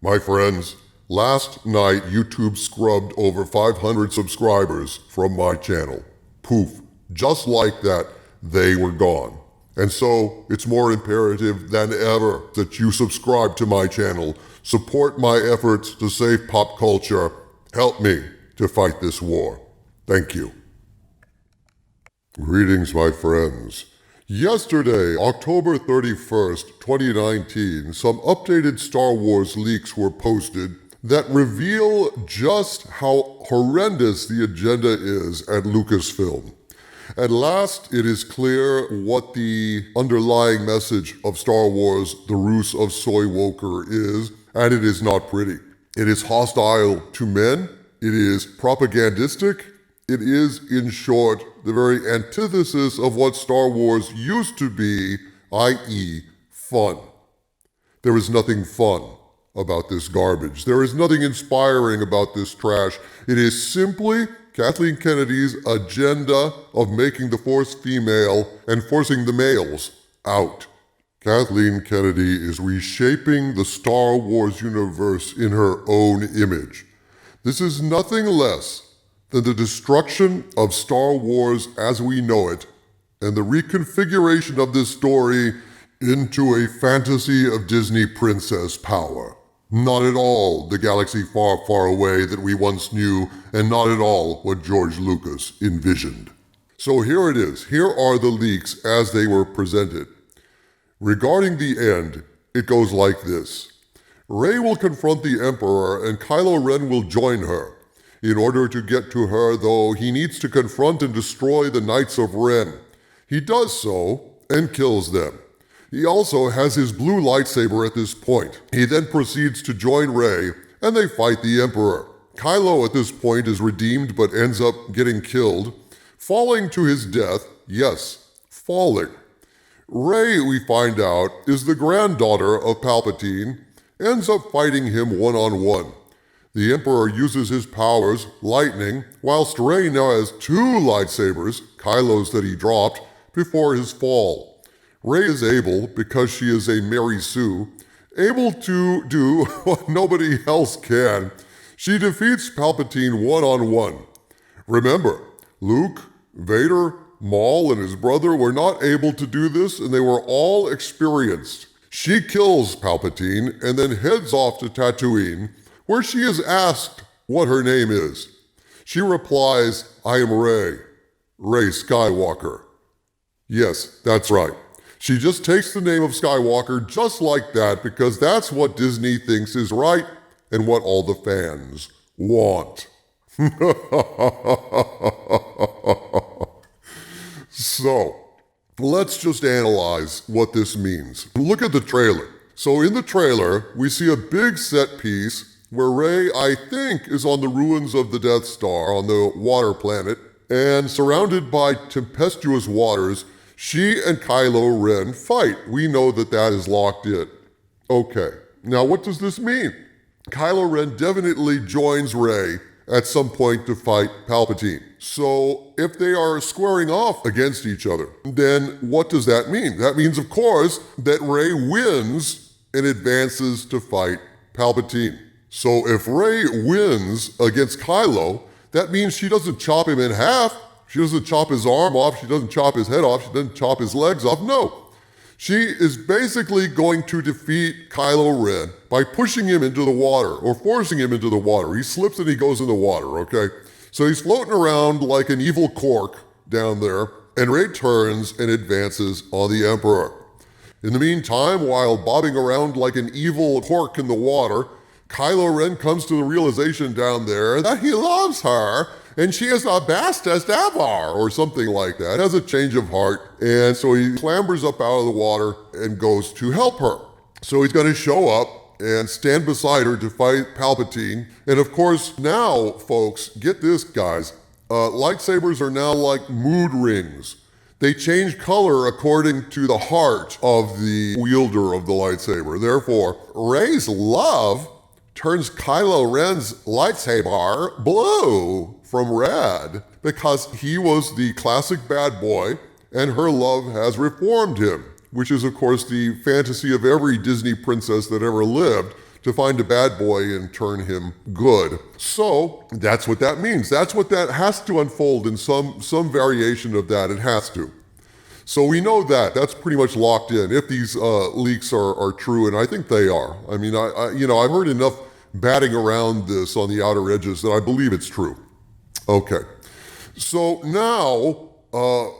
My friends, last night YouTube scrubbed over 500 subscribers from my channel. Poof, just like that, they were gone. And so, it's more imperative than ever that you subscribe to my channel, support my efforts to save pop culture, help me to fight this war. Thank you. Greetings, my friends. Yesterday, October 31st, 2019, some updated Star Wars leaks were posted that reveal just how horrendous the agenda is at Lucasfilm. At last, it is clear what the underlying message of Star Wars, the Rise of Skywalker, is, and it is not pretty. It is hostile to men, it is propagandistic, it is, in short, the very antithesis of what Star Wars used to be, i.e., fun. There is nothing fun about this garbage. There is nothing inspiring about this trash. It is simply Kathleen Kennedy's agenda of making the Force female and forcing the males out. Kathleen Kennedy is reshaping the Star Wars universe in her own image. This is nothing less than the destruction of Star Wars as we know it, and the reconfiguration of this story into a fantasy of Disney princess power. Not at all the galaxy far, far away that we once knew, and not at all what George Lucas envisioned. So here it is. Here are the leaks as they were presented. Regarding the end, it goes like this. Rey will confront the Emperor and Kylo Ren will join her. In order to get to her, though, he needs to confront and destroy the Knights of Ren. He does so and kills them. He also has his blue lightsaber at this point. He then proceeds to join Rey, and they fight the Emperor. Kylo at this point is redeemed but ends up getting killed, falling to his death. Yes, falling. Rey, we find out, is the granddaughter of Palpatine, ends up fighting him one-on-one. The Emperor uses his powers, lightning, whilst Rey now has two lightsabers, Kylo's that he dropped, before his fall. Rey is able, because she is a Mary Sue, able to do what nobody else can. She defeats Palpatine one-on-one. Remember, Luke, Vader, Maul, and his brother were not able to do this, and they were all experienced. She kills Palpatine and then heads off to Tatooine, where she is asked what her name is. She replies, I am Rey Skywalker. Yes, that's right. She just takes the name of Skywalker just like that because that's what Disney thinks is right and what all the fans want. So, let's just analyze what this means. Look at the trailer. So in the trailer, we see a big set piece where Rey, I think, is on the ruins of the Death Star on the water planet, and surrounded by tempestuous waters, she and Kylo Ren fight. We know that that is locked in. Okay, now what does this mean? Kylo Ren definitely joins Rey at some point to fight Palpatine. So if they are squaring off against each other, then what does that mean? That means, of course, that Rey wins and advances to fight Palpatine. So if Rey wins against Kylo, that means she doesn't chop him in half. She doesn't chop his arm off. She doesn't chop his head off. She doesn't chop his legs off. No. She is basically going to defeat Kylo Ren by pushing him into the water or forcing him into the water. He slips and he goes in the water, okay? So he's floating around like an evil cork down there, and Rey turns and advances on the Emperor. In the meantime, while bobbing around like an evil cork in the water, Kylo Ren comes to the realization down there that he loves her and she is the bestest ever, or something like that. Has a change of heart, and so he clambers up out of the water and goes to help her. So he's going to show up and stand beside her to fight Palpatine. And of course, now, folks, get this, guys, lightsabers are now like mood rings. They change color according to the heart of the wielder of the lightsaber. Therefore, Rey's love turns Kylo Ren's lightsaber blue from red because he was the classic bad boy and her love has reformed him, which is, of course, the fantasy of every Disney princess that ever lived, to find a bad boy and turn him good. So that's what that means. That's what that has to unfold in some variation of that. It has to. So we know that. That's pretty much locked in if these leaks are true, and I think they are. I mean, I've heard enough batting around this on the outer edges that I believe it's true. Okay. So now,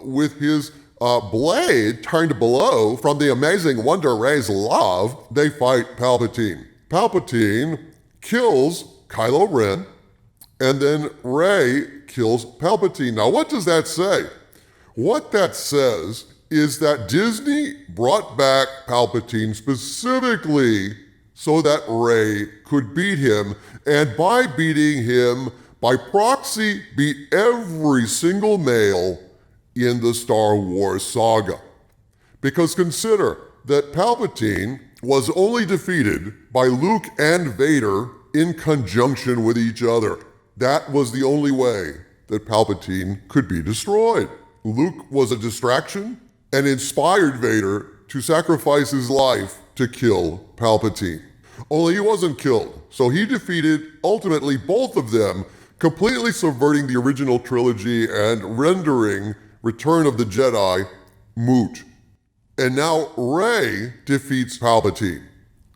with his blade turned below from the amazing Wonder Ray's love, they fight Palpatine. Palpatine kills Kylo Ren, and then Rey kills Palpatine. Now, what does that say? What that says is that Disney brought back Palpatine specifically so that Rey could beat him, and by beating him, by proxy, beat every single male in the Star Wars saga. Because consider that Palpatine was only defeated by Luke and Vader in conjunction with each other. That was the only way that Palpatine could be destroyed. Luke was a distraction and inspired Vader to sacrifice his life to kill Palpatine. Only he wasn't killed, so he defeated ultimately both of them, completely subverting the original trilogy and rendering Return of the Jedi moot. And now Rey defeats Palpatine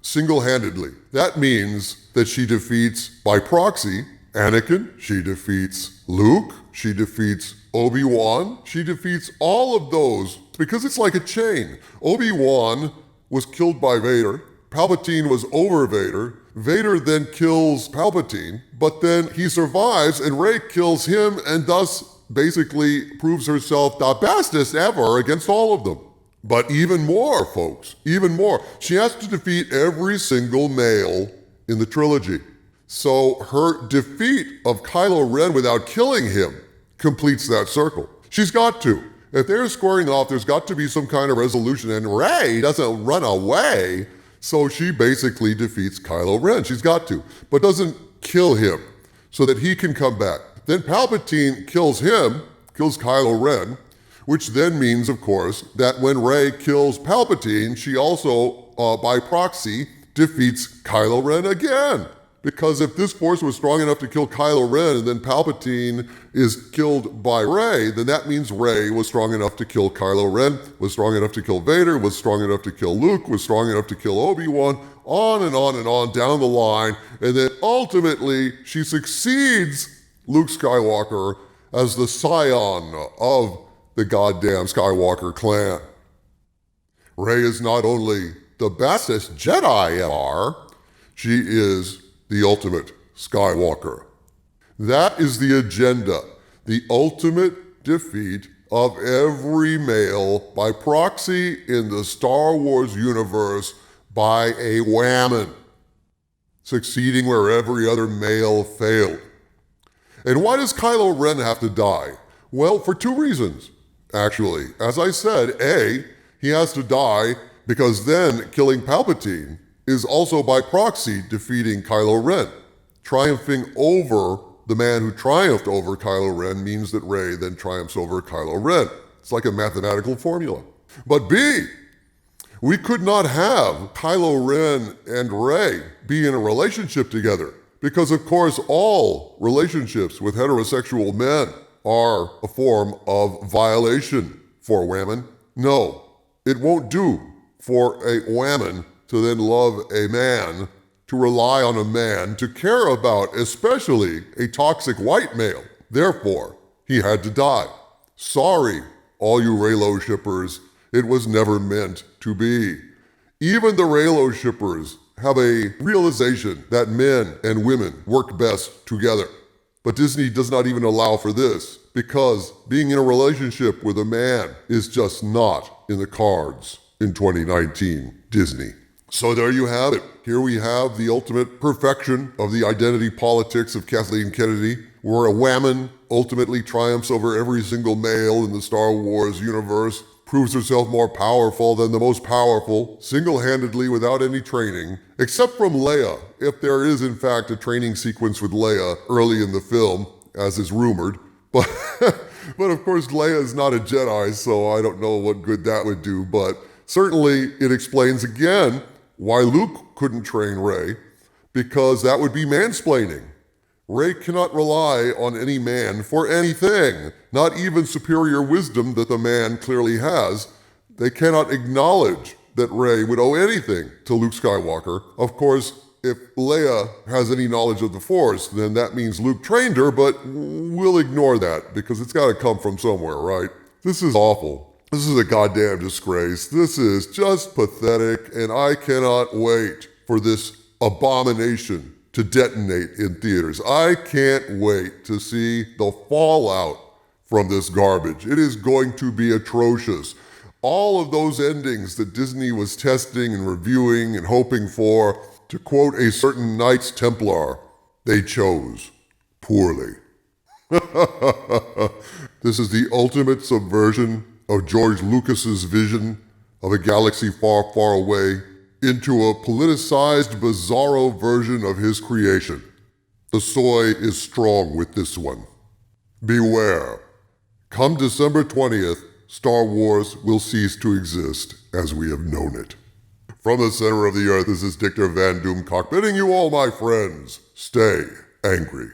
single-handedly. That means that she defeats, by proxy, Anakin, she defeats Luke, she defeats Obi-Wan, she defeats all of those because it's like a chain. Obi-Wan was killed by Vader, Palpatine was over Vader, Vader then kills Palpatine, but then he survives and Rey kills him and thus basically proves herself the bestest ever against all of them. But even more, folks, even more. She has to defeat every single male in the trilogy. So her defeat of Kylo Ren without killing him completes that circle. She's got to. If they're squaring off, there's got to be some kind of resolution, and Rey doesn't run away, so she basically defeats Kylo Ren. She's got to, but doesn't kill him so that he can come back. Then Palpatine kills him, kills Kylo Ren, which then means, of course, that when Rey kills Palpatine, she also, by proxy, defeats Kylo Ren again. Because if this force was strong enough to kill Kylo Ren and then Palpatine is killed by Rey, then that means Rey was strong enough to kill Kylo Ren, was strong enough to kill Vader, was strong enough to kill Luke, was strong enough to kill Obi-Wan, on and on and on down the line. And then ultimately, she succeeds Luke Skywalker as the scion of the goddamn Skywalker clan. Rey is not only the bestest Jedi ever, she is the ultimate Skywalker. That is the agenda, the ultimate defeat of every male by proxy in the Star Wars universe by a whammon, succeeding where every other male failed. And why does Kylo Ren have to die? Well, for two reasons, actually. As I said, A, he has to die because then killing Palpatine is also by proxy defeating Kylo Ren. Triumphing over the man who triumphed over Kylo Ren means that Rey then triumphs over Kylo Ren. It's like a mathematical formula. But B, we could not have Kylo Ren and Rey be in a relationship together because, of course, all relationships with heterosexual men are a form of violation for women. No, it won't do for a woman to then love a man, to rely on a man, to care about, especially a toxic white male. Therefore, he had to die. Sorry, all you Reylo shippers, it was never meant to be. Even the Reylo shippers have a realization that men and women work best together. But Disney does not even allow for this because being in a relationship with a man is just not in the cards in 2019 Disney. So there you have it. Here we have the ultimate perfection of the identity politics of Kathleen Kennedy, where a whammon ultimately triumphs over every single male in the Star Wars universe, proves herself more powerful than the most powerful, single-handedly without any training, except from Leia, if there is in fact a training sequence with Leia early in the film, as is rumored. But of course Leia is not a Jedi, so I don't know what good that would do, but certainly it explains again why Luke couldn't train Rey, because that would be mansplaining. Rey cannot rely on any man for anything, not even superior wisdom that the man clearly has. They cannot acknowledge that Rey would owe anything to Luke Skywalker. Of course, if Leia has any knowledge of the Force, then that means Luke trained her, but we'll ignore that because it's got to come from somewhere, right? This is awful. This is a goddamn disgrace. This is just pathetic, and I cannot wait for this abomination to detonate in theaters. I can't wait to see the fallout from this garbage. It is going to be atrocious. All of those endings that Disney was testing and reviewing and hoping for, to quote a certain Knights Templar, they chose poorly. This is the ultimate subversion of George Lucas's vision of a galaxy far, far away into a politicized, bizarro version of his creation. The soy is strong with this one. Beware. Come December 20th, Star Wars will cease to exist as we have known it. From the center of the earth, this is Dictor Van Doomcock bidding you all, my friends, stay angry.